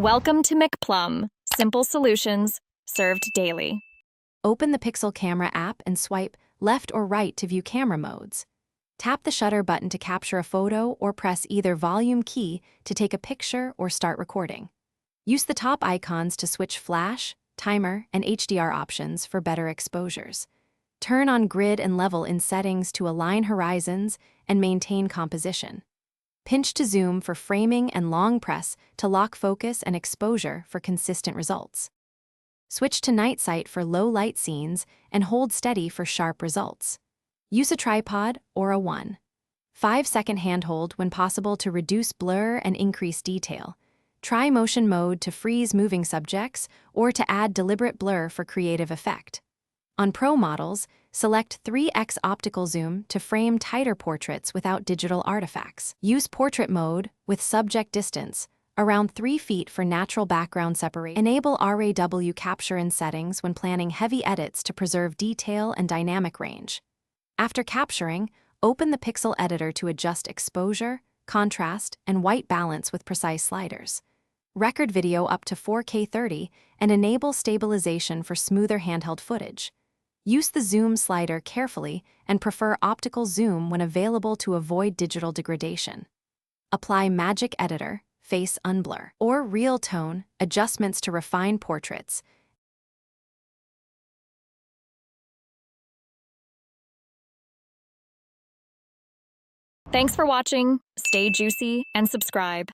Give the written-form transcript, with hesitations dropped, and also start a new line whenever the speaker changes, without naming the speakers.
Welcome to McPlum, simple solutions served daily.
Open the Pixel Camera app and swipe left or right to view camera modes. Tap the shutter button to capture a photo or press either volume key to take a picture or start recording. Use the top icons to switch flash, timer, and HDR options for better exposures. Turn on grid and level in settings to align horizons and maintain composition. Pinch to zoom for framing and long press to lock focus and exposure for consistent results. Switch to night sight for low light scenes and hold steady for sharp results. Use a tripod or a 1.5-second handhold when possible to reduce blur and increase detail. Try motion mode to freeze moving subjects or to add deliberate blur for creative effect. On Pro models, select 3x optical zoom to frame tighter portraits without digital artifacts. Use portrait mode with subject distance, around 3 feet for natural background separation. Enable RAW capture in settings when planning heavy edits to preserve detail and dynamic range. After capturing, open the Pixel editor to adjust exposure, contrast, and white balance with precise sliders. Record video up to 4K 30 and enable stabilization for smoother handheld footage. Use the zoom slider carefully and prefer optical zoom when available to avoid digital degradation. Apply Magic Editor, Face Unblur, or Real Tone, adjustments to refine portraits.
Thanks for watching. Stay juicy and subscribe.